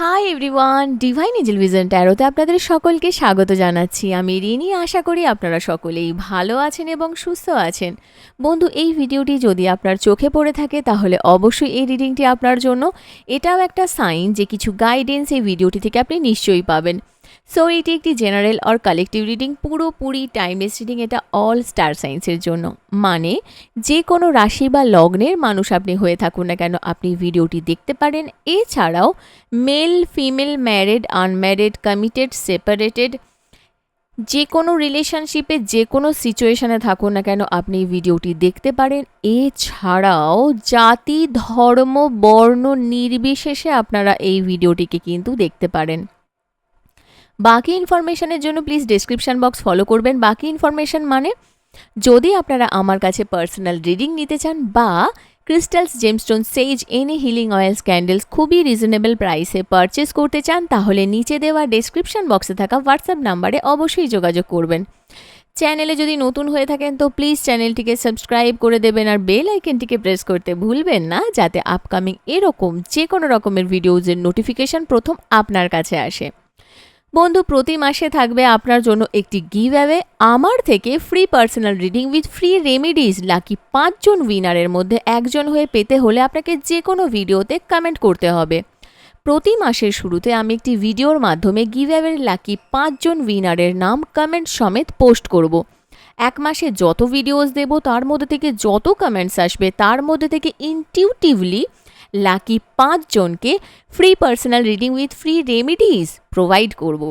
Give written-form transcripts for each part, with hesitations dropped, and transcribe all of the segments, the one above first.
High everyone, divine angel vision ট্যারোতে আপনাদের সকলকে স্বাগত জানাচ্ছি। আমি রিনি। আশা করি আপনারা সকলেই ভালো আছেন এবং সুস্থ আছেন। বন্ধু, এই ভিডিওটি যদি আপনার চোখে পড়ে থাকে তাহলে অবশ্যই এই রিডিংটি আপনার জন্য। এটাও একটা সাইন যে কিছু গাইডেন্স এই ভিডিওটি থেকে আপনি নিশ্চয়ই পাবেন। সো এটি একটি জেনারেল আর কালেকটিভ রিডিং, পুরোপুরি টাইমলেস রিডিং। এটা অল স্টার সাইন্সের জন্য, মানে যে কোনো রাশি বা লগ্নের মানুষ আপনি হয়ে থাকুন না কেন আপনি ভিডিওটি দেখতে পারেন। এছাড়াও male, female, married, unmarried, committed, separated, যে কোনো রিলেশনশিপে যে কোনো সিচুয়েশানে থাকুন না কেন আপনি ভিডিওটি দেখতে পারেন। এছাড়াও জাতি, ধর্ম, বর্ণ নির্বিশেষে আপনারা এই ভিডিওটিকে কিন্তু দেখতে পারেন। বাকি ইনফরমেশনের জন্য প্লিজ ডেসক্রিপশন বক্স ফলো করবেন। বাকি ইনফরমেশন মানে যদি আপনারা আমার কাছে পার্সোনাল রিডিং নিতে চান বা ক্রিস্টালস, জেমস্টোন, সেজ, এনি হিলিং অয়েলস, ক্যান্ডেলস খুবই রিজনেবল প্রাইসে পারচেস করতে চান তাহলে নিচে দেওয়া ডেসক্রিপশন বক্সে থাকা হোয়াটসঅ্যাপ নাম্বারে অবশ্যই যোগাযোগ করবেন। চ্যানেলে যদি নতুন হয়ে থাকেন তো প্লিজ চ্যানেলটিকে সাবস্ক্রাইব করে দেবেন আর বেল আইকনটিকে প্রেস করতে ভুলবেন না, যাতে আপকামিং এরকম যে কোনো রকমের ভিডিওজের নোটিফিকেশন প্রথম আপনার কাছে আসে। বন্ধু, প্রতি মাসে থাকবে আপনার জন্য একটি গিভ অ্যাওয়ে আমার থেকে free personal reading with free remedies. Lucky 5জন উইনারের মধ্যে একজন হয়ে পেতে হলে আপনাকে যে কোনো ভিডিওতে কমেন্ট করতে হবে। প্রতি মাসের শুরুতে আমি একটি ভিডিওর মাধ্যমে গিভ অ্যাওয়ের লাকি 5জন উইনারের নাম কমেন্ট সমেত পোস্ট করব। এক মাসে যত ভিডিওস দেব তার মধ্যে থেকে যত কমেন্টস আসবে তার মধ্যে থেকে ইনটিউটিভলি লাকি 5জনকে free personal reading with free remedies provide করব।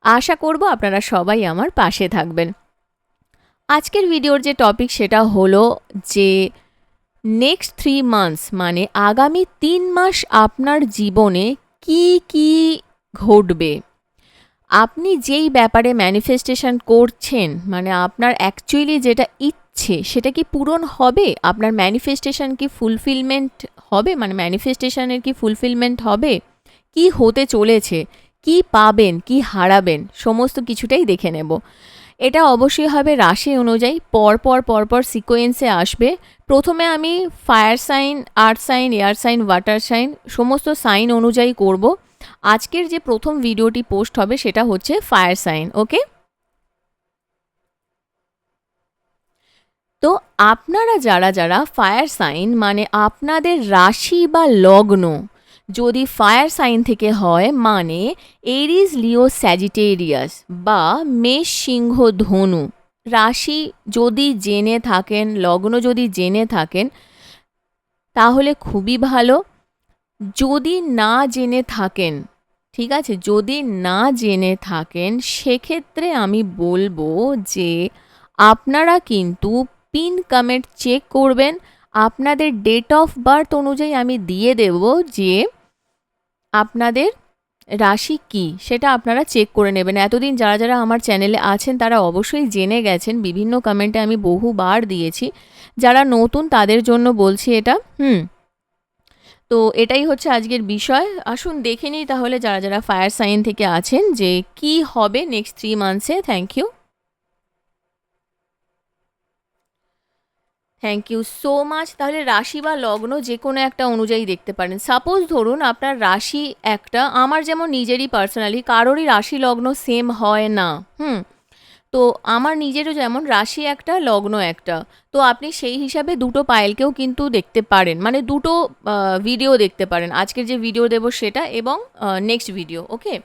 আশা করব আপনারা সবাই আমার পাশে থাকবেন। আজকের ভিডিওর যে টপিক সেটা হলো যে নেক্সট 3 মান্থস মানে আগামী 3 মাস আপনার জীবনে কি কি ঘটবে। আপনি যেই ব্যাপারে ম্যানিফেস্টেশন করছেন, মানে আপনার অ্যাকচুয়ালি যেটা ইচ্ছে সেটা কি পূরণ হবে? আপনার ম্যানিফেস্টেশন কি ফুলফিলমেন্ট হবে? মানে ম্যানিফেস্টেশনের কি ফুলফিলমেন্ট হবে? কি হতে চলেছে? কি পাবেন? কি হারাবেন? সমস্ত কিছুটাই দেখে নেব। এটা অবশ্যই হবে রাশি অনুযায়ী, পরপর সিকোয়েন্সে আসবে। প্রথমে আমি fire sign, earth sign, air sign, water sign সমস্ত সাইন অনুযায়ী করব। আজকের যে প্রথম ভিডিওটি পোস্ট হবে সেটা হচ্ছে ফায়ার সাইন। ওকে, তো আপনারা যারা যারা ফায়ার সাইন মানে আপনাদের রাশি বা লগ্ন যদি ফায়ার সাইন থেকে হয়, মানে এরিস, লিও, স্যাজিটেরিয়াস বা মেষ, সিংহ, ধনু রাশি যদি জেনে থাকেন, লগ্ন যদি জেনে থাকেন তাহলে খুবই ভালো। যদি না জেনে থাকেন, ঠিক আছে, যদি না জেনে থাকেন সেক্ষেত্রে আমি বলবো যে আপনারা কিন্তু পিন কমেন্ট চেক করবেন। আপনাদের ডেট অফ বার্থ অনুযায়ী আমি দিয়ে দেব যে আপনাদের রাশি কি সেটা আপনারা চেক করে নেবেন। এতদিন যারা যারা আমার চ্যানেলে আছেন তারা অবশ্যই জেনে গেছেন, বিভিন্ন কমেন্টে আমি বহুবার দিয়েছি। যারা নতুন তাদের জন্য বলছি এটা। তো এটাই হচ্ছে আজকের বিষয়। আসুন দেখে নিই তাহলে যারা যারা ফায়ার সাইন থেকে আছেন যে কি হবে নেক্সট 3 মান্থসে। Thank you so much. তাহলে রাশি বা লগ্ন যে কোনো একটা অনুযায়ী দেখতে পারেন। সাপোজ ধরুন আপনার রাশি একটা, আমার যেমন নিজেরই পার্সোনালি কারোরই রাশি লগ্ন সেম হয় না। তো আমার নিজেরও যেমন রাশি একটা, লগ্ন একটা। তো আপনি সেই হিসাবে দুটো পায়েলকেও কিন্তু দেখতে পারেন, মানে দুটো ভিডিও দেখতে পারেন। আজকের যে ভিডিও দেবো সেটা এবং নেক্সট ভিডিও। ওকে,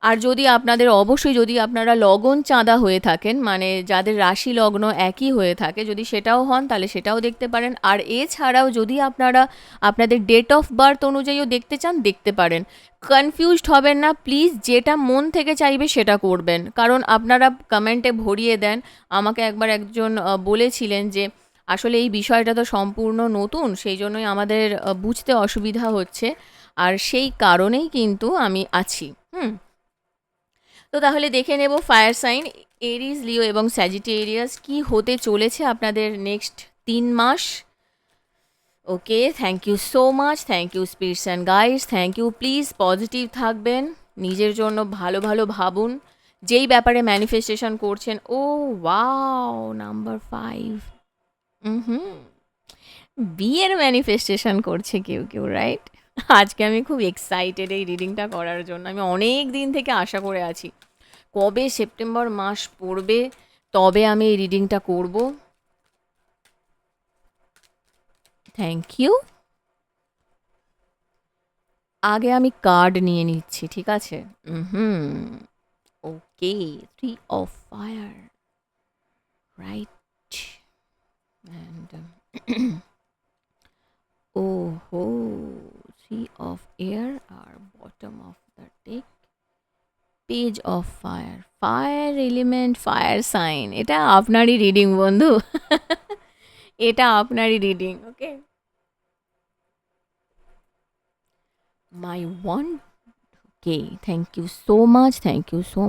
আর যদি আপনাদের অবশ্যই যদি আপনারা লগন চাঁদা হয়ে থাকেন, মানে যাদের রাশি লগ্ন একই হয়ে থাকে, যদি সেটাও হন তাহলে সেটাও দেখতে পারেন। আর এছাড়াও যদি আপনারা আপনাদের ডেট অফ বার্থ অনুযায়ীও দেখতে চান দেখতে পারেন। কনফিউজড হবেন না প্লিজ, যেটা মন থেকে চাইবে সেটা করবেন, কারণ আপনারা কমেন্টে ভরিয়ে দেন। আমাকে একবার একজন বলেছিলেন যে আসলে এই বিষয়টা তো সম্পূর্ণ নতুন, সেই জন্যই আমাদের বুঝতে অসুবিধা হচ্ছে, আর সেই কারণেই কিন্তু আমি আছি। তো তাহলে দেখে নেব ফায়ার সাইন এরিস, লিও এবং স্যাজিটেরিয়াস কি হতে চলেছে আপনাদের নেক্সট 3 মাস। Okay, thank you so much. Thank you spirits and guides. Thank you. Please positive থাকবেন, নিজের জন্য ভালো ভালো ভাবুন, যেই ব্যাপারে ম্যানিফেস্টেশন করছেন। ও ওয়াও, নাম্বার 5। হুম, বিয়ের ম্যানিফেস্টেশন করছে কেউ কেউ, রাইট? আজকে আমি খুব এক্সাইটেড এই রিডিংটা করার জন্য। আমি অনেক দিন থেকে আশা করে আছি কবে সেপ্টেম্বর মাস পড়বে তবে আমি এই রিডিংটা করব। Thank you. আগে আমি কার্ড নিয়ে নিচ্ছি, ঠিক আছে? Hmm. Okay, 3 of fire, right, and ওহো, 3 অফ এয়ার আর bottom of the deck, page of fire, fire element, fire sign. এটা আপনারই রিডিং বন্ধু। এটা আপনারই reading, okay. My one, okay, thank you so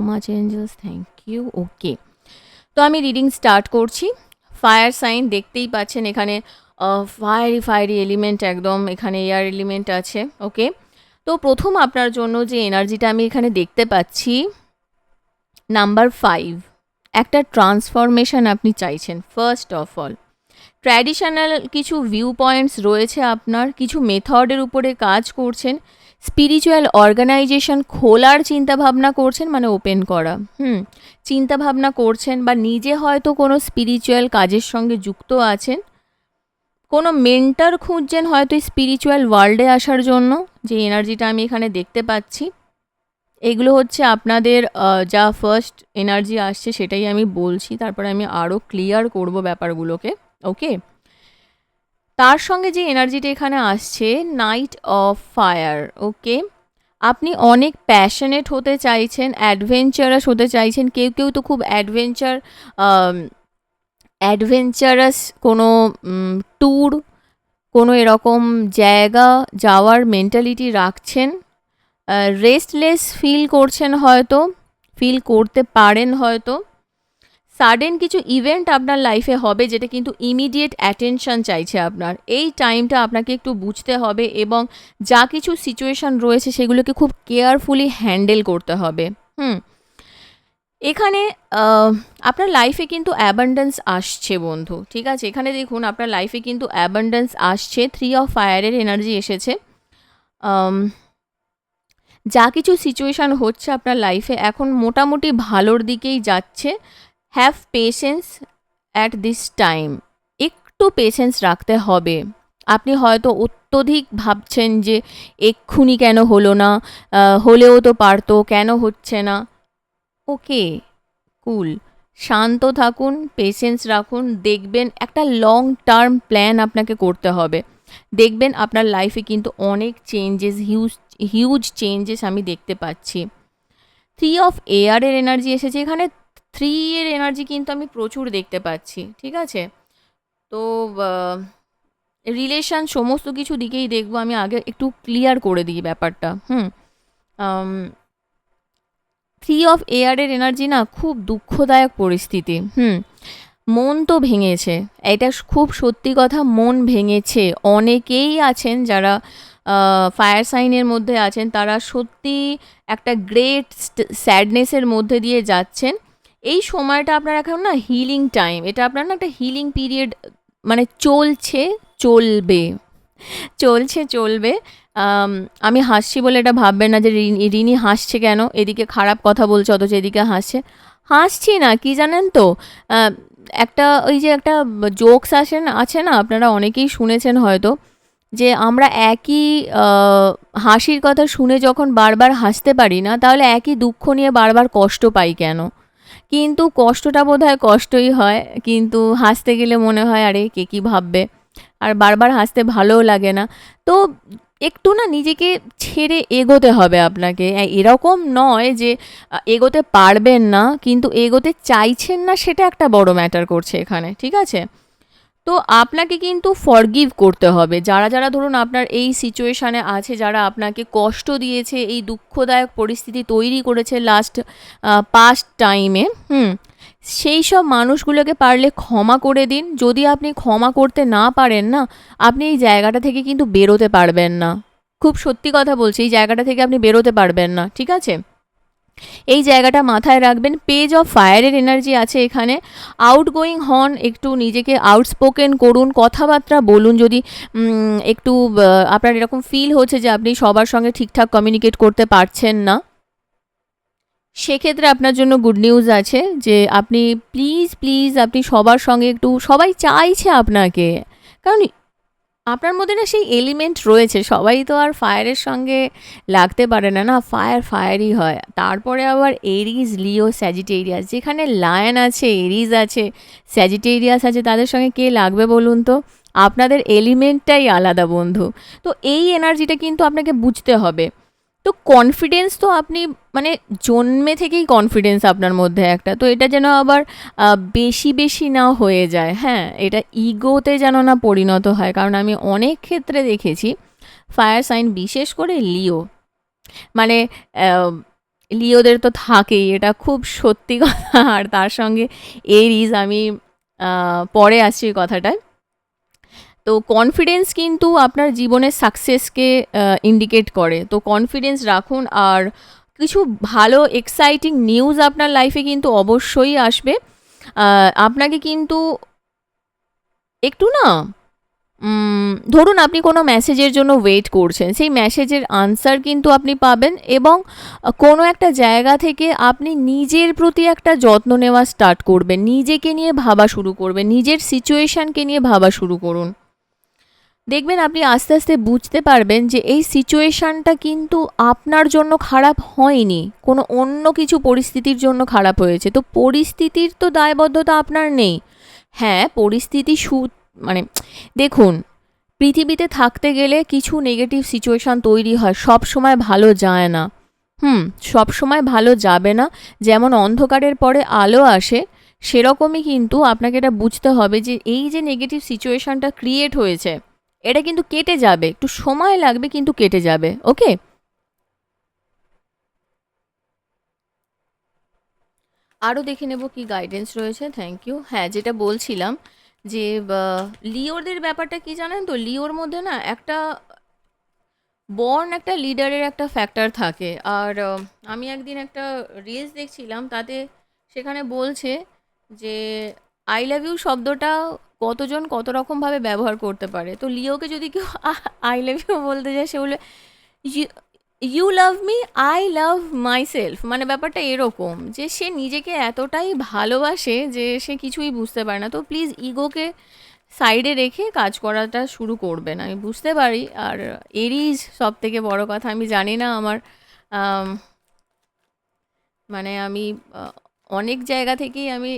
much angels, thank you. Okay, তো আমি reading start করছি। ফায়ার সাইন দেখতেই পাচ্ছেন এখানে ফায়ারি এলিমেন্ট, একদম এখানে এয়ার এলিমেন্ট আছে, ওকে। তো প্রথম আপনার জন্য যে এনার্জিটা আমি এখানে দেখতে পাচ্ছি, নাম্বার 5, একটা ট্রান্সফরমেশন আপনি চাইছেন। ফার্স্ট অফ অল, ট্র্যাডিশনাল কিছু ভিউ পয়েন্টস রয়েছে আপনার, কিছু মেথডের উপরে কাজ করছেন, স্পিরিচুয়াল অর্গানাইজেশন খোলার চিন্তাভাবনা করছেন, মানে ওপেন করা, চিন্তাভাবনা করছেন, বা নিজে হয়তো কোনো স্পিরিচুয়াল কাজের সঙ্গে যুক্ত আছেন, কোনো মেন্টার খুঁজছেন হয়তো স্পিরিচুয়াল ওয়ার্ল্ডে আসার জন্য। যে এনার্জিটা আমি এখানে দেখতে পাচ্ছি, এগুলো হচ্ছে আপনাদের যা ফার্স্ট এনার্জি আসছে সেটাই আমি বলছি, তারপরে আমি আরও ক্লিয়ার করব ব্যাপারগুলোকে, ওকে। তার সঙ্গে যে এনার্জিটা এখানে আসছে, নাইট অফ ফায়ার, ওকে। আপনি অনেক প্যাশনেট হতে চাইছেন, অ্যাডভেঞ্চারাস হতে চাইছেন। কেউ কেউ তো খুব অ্যাডভেঞ্চারাস কোনো ট্যুর, কোনো এরকম জায়গা যাওয়ার মেন্টালিটি রাখছেন। রেস্টলেস ফিল করছেন হয়তো, ফিল করতে পারেন হয়তো। সাডেন কিছু ইভেন্ট আপনার লাইফে হবে যেটা কিন্তু ইমিডিয়েট অ্যাটেনশন চাইছে আপনার। এই টাইমটা আপনাকে একটু বুঝতে হবে এবং যা কিছু সিচুয়েশান রয়েছে সেগুলোকে খুব কেয়ারফুলি হ্যান্ডেল করতে হবে। এখানে আপনার লাইফে কিন্তু অ্যাবান্ডেন্স আসছে বন্ধু, ঠিক আছে? এখানে দেখুন আপনার লাইফে কিন্তু অ্যাবান্ডেন্স আসছে। 3 অফ ফায়ারের এনার্জি এসেছে। যা কিছু সিচুয়েশান হচ্ছে আপনার লাইফে এখন মোটামুটি ভালোর দিকেই যাচ্ছে। Have patience at this time, একটু পেশেন্স রাখতে হবে। আপনি হয়তো অত্যধিক ভাবছেন যে এক্ষুনি কেন হলো না, হলেও তো পারতো, কেন হচ্ছে না। ওকে, কুল, শান্ত থাকুন, পেশেন্স রাখুন, দেখবেন একটা লং টার্ম প্ল্যান আপনাকে করতে হবে। দেখবেন আপনার লাইফে কিন্তু অনেক চেঞ্জেস, হিউজ চেঞ্জেস আমি দেখতে পাচ্ছি। 3 অফ এয়ারের এনার্জি এসেছে এখানে। 3 এর এনার্জি কিন্তু আমি প্রচুর দেখতে পাচ্ছি, ঠিক আছে? তো রিলেশান সমস্ত কিছু দিকেই দেখবো। আমি আগে একটু ক্লিয়ার করে দিই ব্যাপারটা। 3 অফ এয়ারের এনার্জি না খুব দুঃখদায়ক পরিস্থিতি। মন তো ভেঙেছে, এটা খুব সত্যি কথা, মন ভেঙেছে। অনেকেই আছেন যারা ফায়ার সাইনের মধ্যে আছেন, তারা সত্যি একটা গ্রেট স্যাডনেসের মধ্যে দিয়ে যাচ্ছেন। এই সময়টা আপনার এখন না হিলিং টাইম, এটা আপনার না একটা হিলিং পিরিয়ড, মানে চলবে। আমি হাসছি বলে এটা ভাববেন না যে রিনি হাসছে কেন, এদিকে খারাপ কথা বলছে অথচ এদিকে হাসছি না, কি জানেন তো, একটা ওই যে একটা জোকস আছে না, আপনারা অনেকেই শুনেছেন হয়তো, যে আমরা একই হাসির কথা শুনে যখন বারবার হাসতে পারি না, তাহলে একই দুঃখ নিয়ে বারবার কষ্ট পাই কেন? কিন্তু কষ্টটা বোধহয় কষ্টই হয়, কিন্তু হাসতে গেলে মনে হয় আরে কে কী ভাববে, আর বারবার হাসতে ভালোও লাগে না। তো একটু না নিজেকে ছেড়ে এগোতে হবে আপনাকে। এরকম নয় যে এগোতে পারবেন না, কিন্তু এগোতে চাইছেন না, সেটা একটা বড় ম্যাটার করছে এখানে, ঠিক আছে? তো আপনাকে কিন্তু ফরগিভ করতে হবে। যারা ধরুন আপনার এই সিচুয়েশানে আছে, যারা আপনাকে কষ্ট দিয়েছে, এই দুঃখদায়ক পরিস্থিতি তৈরি করেছে পাস্ট টাইমে, সেই সব মানুষগুলোকে পারলে ক্ষমা করে দিন। যদি আপনি ক্ষমা করতে না পারেন না, আপনি এই জায়গাটা থেকে কিন্তু বেরোতে পারবেন না। খুব সত্যি কথা বলছি, এই জায়গাটা থেকে আপনি বেরোতে পারবেন না, ঠিক আছে? এই জায়গাটা মাথায় রাখবেন। পেজ অফ ফায়ারের এনার্জি আছে এখানে। আউটগোয়িং হন, একটু নিজেকে আউটস্পোকেন করুন, কথাবার্তা বলুন। যদি একটু আপনার এরকম ফিল হচ্ছে যে আপনি সবার সঙ্গে ঠিকঠাক কমিউনিকেট করতে পারছেন না, সেক্ষেত্রে আপনার জন্য গুড নিউজ আছে যে আপনি প্লিজ প্লিজ আপনি সবার সঙ্গে একটু, সবাই চাইছে আপনাকে, কারণ আপনার মধ্যে না সেই এলিমেন্ট রয়েছে। সবাই তো আর ফায়ারের সঙ্গে লাগতে পারে না, না, ফায়ার ফায়ারই হয়। তারপরে আবার এরিজ, লিও, স্যাজিটেরিয়াস, যেখানে লায়ন আছে, এরিজ আছে, স্যাজিটেরিয়াস আছে, তাদের সঙ্গে কে লাগবে বলুন তো? আপনাদের এলিমেন্টটাই আলাদা বন্ধু। তো এই এনার্জিটা কিন্তু আপনাকে বুঝতে হবে। তো কনফিডেন্স তো আপনি, মানে জন্মে থেকেই কনফিডেন্স আপনার মধ্যে একটা, তো এটা যেন আবার বেশি বেশি না হয়ে যায়, হ্যাঁ, এটা ইগোতে যেন না পরিণত হয়। কারণ আমি অনেক ক্ষেত্রে দেখেছি ফায়ার সাইন, বিশেষ করে লিও, মানে লিওদের তো থাকেই, এটা খুব সত্যি কথা। আর তার সঙ্গে এরিজ, আমি পরে আসছি এই কথাটায়। তো কনফিডেন্স কিন্তু আপনার জীবনের সাকসেসকে ইন্ডিকেট করে। তো কনফিডেন্স রাখুন, আর কিছু ভালো এক্সাইটিং নিউজ আপনার লাইফে কিন্তু অবশ্যই আসবে। আপনাকে কিন্তু একটু না, ধরুন আপনি কোনো মেসেজের জন্য ওয়েট করছেন, সেই মেসেজের আনসার কিন্তু আপনি পাবেন, এবং কোনো একটা জায়গা থেকে আপনি নিজের প্রতি একটা যত্ন নেওয়া স্টার্ট করবেন, নিজেকে নিয়ে ভাবা শুরু করবেন, নিজের সিচুয়েশানকে নিয়ে ভাবা শুরু করুন। দেখবেন আপনি আস্তে আস্তে বুঝতে পারবেন যে এই সিচুয়েশানটা কিন্তু আপনার জন্য খারাপ হয়নি, কোনো অন্য কিছু পরিস্থিতির জন্য খারাপ হয়েছে। তো পরিস্থিতির তো দায়বদ্ধতা আপনার নেই। হ্যাঁ, পরিস্থিতি মানে দেখুন, পৃথিবীতে থাকতে গেলে কিছু নেগেটিভ সিচুয়েশান তৈরি হয়, সব সময় ভালো যায় না। সব সময় ভালো যাবে না। যেমন অন্ধকারের পরে আলো আসে, সেরকমই কিন্তু আপনাকে এটা বুঝতে হবে যে এই যে নেগেটিভ সিচুয়েশানটা ক্রিয়েট হয়েছে, এটা কিন্তু কেটে যাবে, একটু সময় লাগবে কিন্তু কেটে যাবে। ওকে, আরও দেখে নেব কি গাইডেন্স রয়েছে। Thank you. হ্যাঁ, যেটা বলছিলাম যে লিওরদের ব্যাপারটা কি জানেন তো, লিওর মধ্যে না একটা বর্ন, একটা লিডারের একটা ফ্যাক্টর থাকে। আর আমি একদিন একটা রিলস দেখছিলাম, তাতে সেখানে বলছে যে আই লাভ ইউ শব্দটা কতজন কত রকমভাবে ব্যবহার করতে পারে। তো লিওকে যদি কেউ আই লাভ ইউ বলতে যায়, সে বলে you love me, I love myself. মানে ব্যাপারটা এরকম যে সে নিজেকে এতটাই ভালোবাসে যে সে কিছুই বুঝতে পারে না। তো প্লিজ ইগোকে সাইডে রেখে কাজ করাটা শুরু করবেন, আমি বুঝতে পারি। আর এরিজ সব থেকে বড় কথা, আমি জানি না আমার আম, মানে আমি অনেক জায়গা থেকেই আমি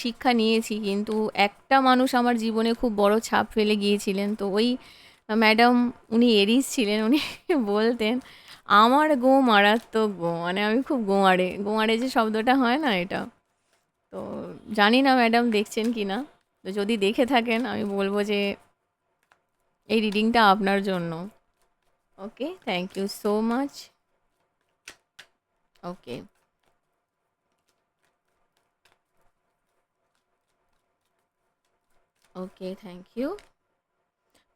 শিক্ষা নিয়েছি, কিন্তু একটা মানুষ আমার জীবনে খুব বড় ছাপ ফেলে গিয়েছিলেন। তো ওই ম্যাডাম, উনি এরিজ ছিলেন, উনি বলতেন আমার গো মারাত্মক গো, মানে আমি খুব গোঁয়াড়ে, গোঁয়াড়ে যে শব্দটা হয় না, এটা। তো জানি না ম্যাডাম দেখছেন কি না, তো যদি দেখে থাকেন আমি বলবো যে এই রিডিংটা আপনার জন্য। Okay, thank you so much. Okay, okay, thank you.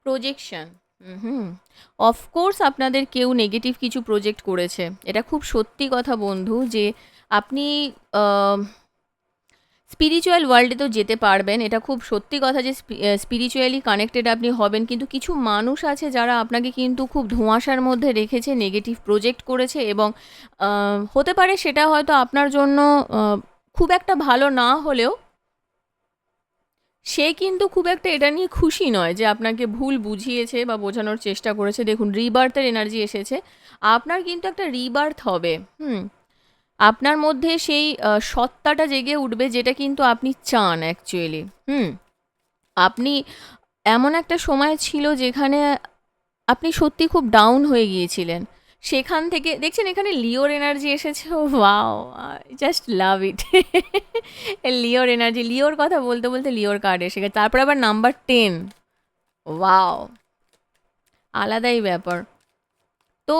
Projection, hmm, of course আপনাদের কেউ নেগেটিভ কিছু প্রজেক্ট করেছে, এটা খুব সত্যি কথা বন্ধু। যে আপনি স্পিরিচুয়াল ওয়ার্ল্ডে তো যেতে পারবেন, এটা খুব সত্যি কথা যে স্পিরিচুয়ালি কানেক্টেড আপনি হবেন, কিন্তু কিছু মানুষ আছে যারা আপনাকে কিন্তু খুব ধোঁয়াশার মধ্যে রেখেছে, নেগেটিভ প্রজেক্ট করেছে, এবং হতে পারে সেটা হয়তো আপনার জন্য খুব একটা ভালো না হলেও সে কিন্তু খুব একটা এটা নিয়ে খুশি নয় যে আপনাকে ভুল বুঝিয়েছে বা বোঝানোর চেষ্টা করেছে। দেখুন, রিবার্থের এনার্জি এসেছে, আপনার কিন্তু একটা রিবার্থ হবে। আপনার মধ্যে সেই সত্তাটা জেগে উঠবে, যেটা কিন্তু আপনি চান অ্যাকচুয়ালি। আপনি, এমন একটা সময় ছিল যেখানে আপনি সত্যি খুব ডাউন হয়ে গিয়েছিলেন, সেখান থেকে দেখছেন এখানে লিওর এনার্জি এসেছে। ওয়াও, জাস্ট লাভ ইট। লিওর এনার্জি, লিওর কথা বলতে বলতে লিওর কার্ড এসে গেছে, তারপর আবার নাম্বার 10। ওয়াও, আলাদাই ব্যাপার। তো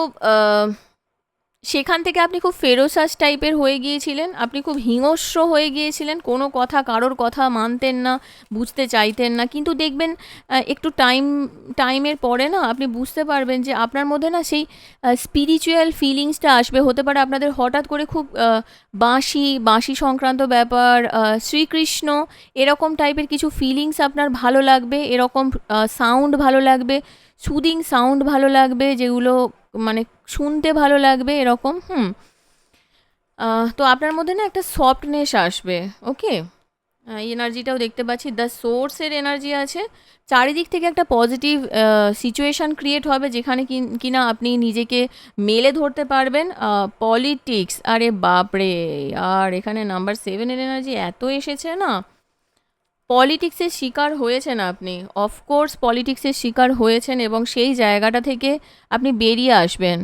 সেখান থেকে আপনি খুব ফেরোসাস টাইপের হয়ে গিয়েছিলেন, আপনি খুব হিংস্র হয়ে গিয়েছিলেন, কোনো কথা কারোর কথা মানতেন না, বুঝতে চাইতেন না। কিন্তু দেখবেন একটু টাইমের পরে না আপনি বুঝতে পারবেন যে আপনার মধ্যে না সেই স্পিরিচুয়াল ফিলিংসটা আসবে। হতে পারে আপনাদের হঠাৎ করে খুব বাঁশি সংক্রান্ত ব্যাপার, শ্রীকৃষ্ণ এরকম টাইপের কিছু ফিলিংস আপনার ভালো লাগবে, এরকম সাউন্ড ভালো লাগবে, সুদিং সাউন্ড ভালো লাগবে, যেগুলো মানে শুনতে ভালো লাগবে এরকম। তো আপনার মধ্যে না একটা সফটনেস আসবে। ওকে, এনার্জিটাও দেখতে পাচ্ছি, দ্য সোর্সের এনার্জি আছে। চারিদিক থেকে একটা পজিটিভ সিচুয়েশান ক্রিয়েট হবে, যেখানে কিনা আপনি নিজেকে মেলে ধরতে পারবেন। পলিটিক্স, আরে বাপরে, আর এখানে নাম্বার 7-এর এনার্জি এত এসেছে না, পলিটিক্সের শিকার হয়েছেন আপনি, অফকোর্স পলিটিক্সের শিকার হয়েছেন, এবং সেই জায়গাটা থেকে আপনি বেরিয়ে আসবেন।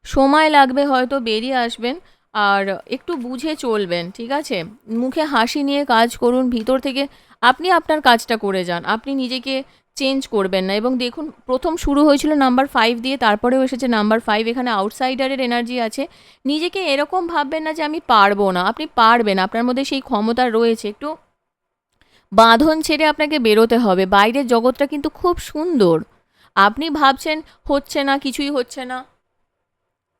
সময় লাগবে হয়তো, বেরিয়ে আসবেন। আর একটু বুঝে চলবেন, ঠিক আছে? মুখে হাসি নিয়ে কাজ করুন, ভিতর থেকে আপনি আপনার কাজটা করে যান, আপনি নিজেকে চেঞ্জ করবেন না। এবং দেখুন, প্রথম শুরু হয়েছিল নাম্বার 5 দিয়ে, তারপরেও এসেছে নাম্বার 5। এখানে আউটসাইডারের এনার্জি আছে। নিজেকে এরকম ভাববেন না যে আমি পারবো না, আপনি পারবেন, আপনার মধ্যে সেই ক্ষমতা রয়েছে। একটু বাঁধন ছেড়ে আপনাকে বেরোতে হবে। বাইরের জগৎটা কিন্তু খুব সুন্দর। আপনি ভাবছেন হচ্ছে না, কিছুই হচ্ছে না,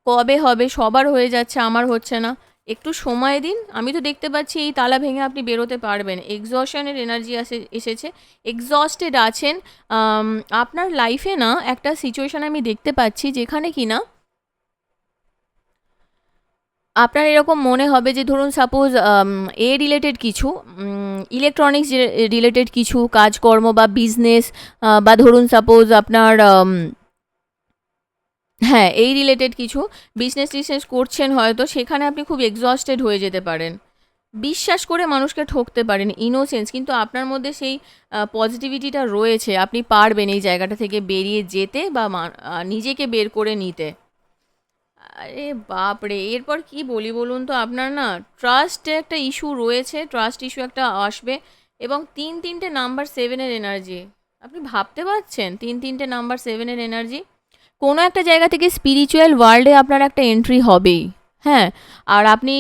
কবে হবে, সবার হয়ে যাচ্ছে, আমার হচ্ছে না। একটু সময় দিন, আমি তো দেখতে পাচ্ছি এই তালা ভেঙে আপনি বেরোতে পারবেন। এক্সজশনের এনার্জি এসেছে, এক্সস্টেড আছেন। আপনার লাইফে না একটা সিচুয়েশন আমি দেখতে পাচ্ছি, যেখানে কিনা আপনার এরকম মনে হবে যে ধরুন সাপোজ রিলেটেড কিছু, ইলেকট্রনিক্স রিলেটেড কিছু কাজকর্ম বা বিজনেস, বা ধরুন সাপোজ আপনার হ্যাঁ, এই রিলেটেড কিছু টিসনেস করছেন হয়তো, সেখানে আপনি খুব এক্সস্টেড হয়ে যেতে পারেন। বিশ্বাস করে মানুষকে ঠকতে পারেন, ইনোসেন্স, কিন্তু আপনার মধ্যে সেই পজিটিভিটিটা রয়েছে, আপনি পারবেন এই জায়গাটা থেকে বেরিয়ে যেতে বা নিজেকে বের করে নিতে। আরে বাপরে, এরপর কি বলি বলুন তো? আপনার না ট্রাস্টে একটা ইস্যু রয়েছে, ট্রাস্ট ইস্যু একটা আসবে। এবং তিনটে নাম্বার 7-এর এনার্জি, আপনি ভাবতে পারছেন? তিনটে নাম্বার 7-এর এনার্জি, কোনো একটা জায়গা থেকে স্পিরিচুয়াল ওয়ার্ল্ডে আপনার একটা এন্ট্রি হবেই। হ্যাঁ, আর আপনি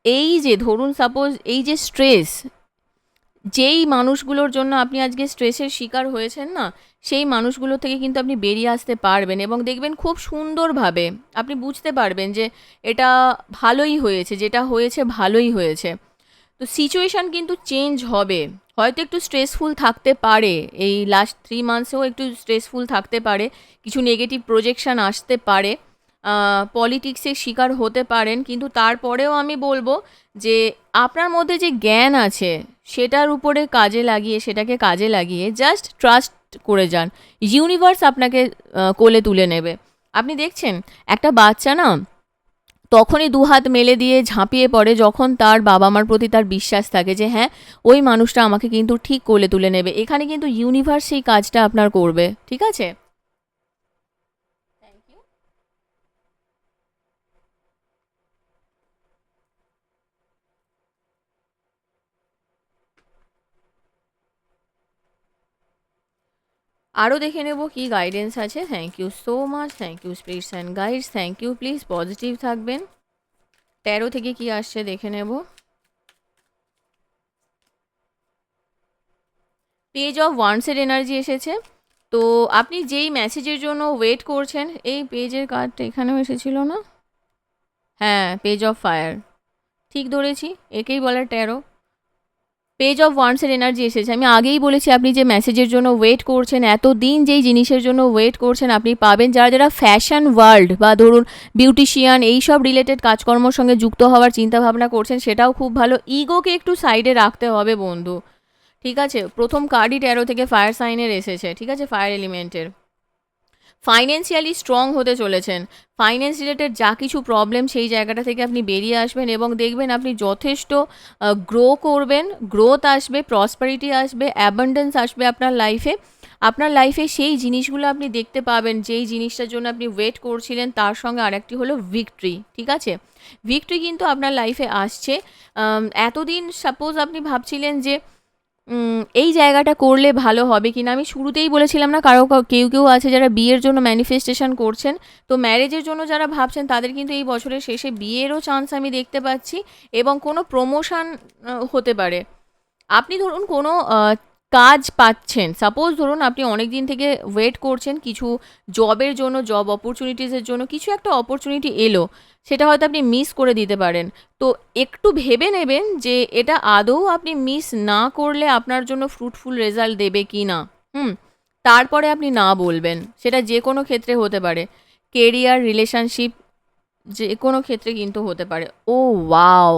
এই যে ধরুন সাপোজ এই যে স্ট্রেস, যেই মানুষগুলোর জন্য আপনি আজকে স্ট্রেসের শিকার হয়েছেন না, সেই মানুষগুলো থেকে কিন্তু আপনি বেরিয়ে আসতে পারবেন, এবং দেখবেন খুব সুন্দরভাবে আপনি বুঝতে পারবেন যে এটা ভালোই হয়েছে, যেটা হয়েছে ভালোই হয়েছে। তো সিচুয়েশান কিন্তু চেঞ্জ হবে। হয়তো একটু স্ট্রেসফুল থাকতে পারে, এই লাস্ট 3 মান্থসেও একটু স্ট্রেসফুল থাকতে পারে, কিছু নেগেটিভ প্রজেকশান আসতে পারে, পলিটিক্সের শিকার হতে পারেন, কিন্তু তারপরেও আমি বলবো যে আপনার মধ্যে যে জ্ঞান আছে সেটার উপরে সেটাকে কাজে লাগিয়ে জাস্ট ট্রাস্ট করে যান। ইউনিভার্স আপনাকে কোলে তুলে নেবে। আপনি দেখছেন একটা বাচ্চা না তখনই দুহাত মেলে দিয়ে ঝাঁপিয়ে পড়ে যখন তার বাবা মার প্রতি তার বিশ্বাস থাকে যে হ্যাঁ, ওই মানুষটা আমাকে কিন্তু ঠিক কোলে তুলে নেবে। এখানে কিন্তু ইউনিভার্স সেই কাজটা আপনার করবে, ঠিক আছে? Thank you. আরও দেখে নেব কি গাইডেন্স আছে। Thank you so much, thank you spirits and guides, thank you. Please positive থাকবেন। 13 থেকে কি আসছে দেখে নেব। পেজ অফ ওয়ান্সের এনার্জি এসেছে। তো আপনি যেই মেসেজের জন্য ওয়েট করছেন, এই পেজের কার্ডটা এখানেও এসেছিল না? হ্যাঁ, পেজ অফ ফায়ার, ঠিক ধরেছি, একেই বলে 13। পেজ অফ ওয়ান্সের এনার্জি এসেছে। আমি আগেই বলেছি, আপনি যে মেসেজের জন্য ওয়েট করছেন, এতদিন যেই জিনিসের জন্য ওয়েট করছেন আপনি পাবেন। যারা যারা ফ্যাশন ওয়ার্ল্ড বা ধরুন বিউটিশিয়ান এই সব রিলেটেড কাজকর্মর সঙ্গে যুক্ত হওয়ার চিন্তাভাবনা করছেন, সেটাও খুব ভালো। ইগোকে একটু সাইডে রাখতে হবে বন্ধু, ঠিক আছে? প্রথম কার্ডই 13 থেকে ফায়ার সাইনের এসেছে, ঠিক আছে, ফায়ার এলিমেন্টের। ফাইন্যান্সিয়ালি স্ট্রং হতে চলেছেন। ফাইন্যান্স রিলেটেড যা কিছু প্রবলেম, সেই জায়গাটা থেকে আপনি বেরিয়ে আসবেন, এবং দেখবেন আপনি যথেষ্ট গ্রো করবেন, গ্রোথ আসবে, প্রসপারিটি আসবে, অ্যাবান্ডেন্স আসবে আপনার লাইফে। আপনার লাইফে সেই জিনিসগুলো আপনি দেখতে পাবেন, যেই জিনিসটার জন্য আপনি ওয়েট করছিলেন। তার সঙ্গে আরেকটি হলো ভিক্টরি, ঠিক আছে? ভিক্টরি কিন্তু আপনার লাইফে আসছে। এতদিন সাপোজ আপনি ভাবছিলেন যে এই জায়গাটা করলে ভালো হবে কিনা। আমি শুরুতেই বলেছিলাম না, কেউ আছে যারা বিয়ের জন্য ম্যানিফেস্টেশন করছেন, তো ম্যারেজের জন্য যারা ভাবছেন তাদের কিন্তু এই বছরের শেষে বিয়েরও চান্স আমি দেখতে পাচ্ছি, এবং কোনো প্রমোশন হতে পারে। আপনি ধরুন কোনো কাজ পাচ্ছেন, সাপোজ ধরুন আপনি অনেক দিন থেকে ওয়েট করছেন কিছু জবের জন্য, জব অপরচুনিটিসের জন্য কিছু একটা অপরচুনিটি এলো, সেটা হয়তো আপনি মিস করে দিতে পারেন। তো একটু ভেবে নেবেন যে এটা আদৌ আপনি মিস না করলে আপনার জন্য ফ্রুটফুল রেজাল্ট দেবে কি না। হুম, তারপরে আপনি না বলবেন। সেটা যে কোনো ক্ষেত্রে হতে পারে, কেরিয়ার, রিলেশনশিপ, যে কোনো ক্ষেত্রে কিন্তু হতে পারে। ও ওয়াও,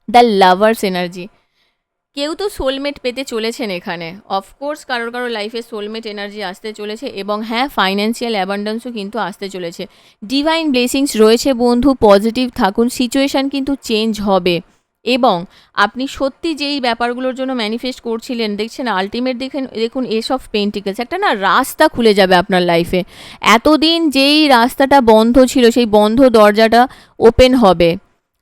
দ্য লাভার্স এনার্জি। কেউ তো সোলমেট পেতে চলেছেন এখানে, অফকোর্স কারোর লাইফে সোলমেট এনার্জি আসতে চলেছে, এবং হ্যাঁ, ফাইন্যান্সিয়াল অ্যাবান্ডেন্সও কিন্তু আসতে চলেছে। ডিভাইন ব্লেসিংস রয়েছে বন্ধু, পজিটিভ থাকুন, সিচুয়েশান কিন্তু চেঞ্জ হবে, এবং আপনি সত্যি যেই ব্যাপারগুলোর জন্য ম্যানিফেস্ট করছিলেন, দেখছেন আলটিমেট দেখুন এস অফ পেন্টিকলস, একটা না রাস্তা খুলে যাবে আপনার লাইফে। এতদিন যেই রাস্তাটা বন্ধ ছিল, সেই বন্ধ দরজাটা ওপেন হবে।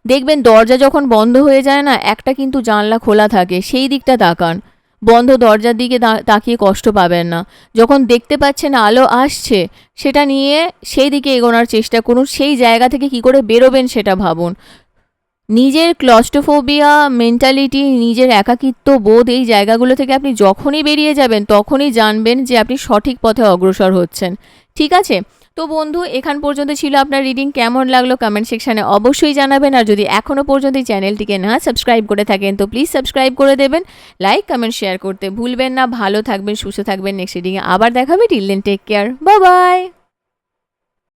দেখবেন দরজা যখন বন্ধ হয়ে যায় না, একটা কিন্তু জানলা খোলা থাকে, সেই দিকটা তাকান। বন্ধ দরজার দিকে তাকিয়ে কষ্ট পাবেন না। যখন দেখতে পাচ্ছেন আলো আসছে, সেটা নিয়ে সেই দিকে এগোনোর চেষ্টা করুন। সেই জায়গা থেকে কি করে বেরোবেন সেটা ভাবুন। নিজের ক্লস্টোফোবিয়া মেন্টালিটি, নিজের একাকিত্ব বোধ, এই জায়গাগুলো থেকে আপনি যখনই বেরিয়ে যাবেন তখনই জানবেন যে আপনি সঠিক পথে অগ্রসর হচ্ছেন। ঠিক আছে? তো বন্ধু, এখান পর্যন্ত ছিল আপনার রিডিং। কেমন লাগলো কমেন্ট সেকশানে অবশ্যই জানাবেন, আর যদি এখনও পর্যন্ত এই চ্যানেলটিকে না সাবস্ক্রাইব করে থাকেন তো প্লিজ সাবস্ক্রাইব করে দেবেন। লাইক কমেন্ট শেয়ার করতে ভুলবেন না। ভালো থাকবেন, সুস্থ থাকবেন। নেক্সট রিডিংয়ে আবার দেখাবে। Till then take care, bye by.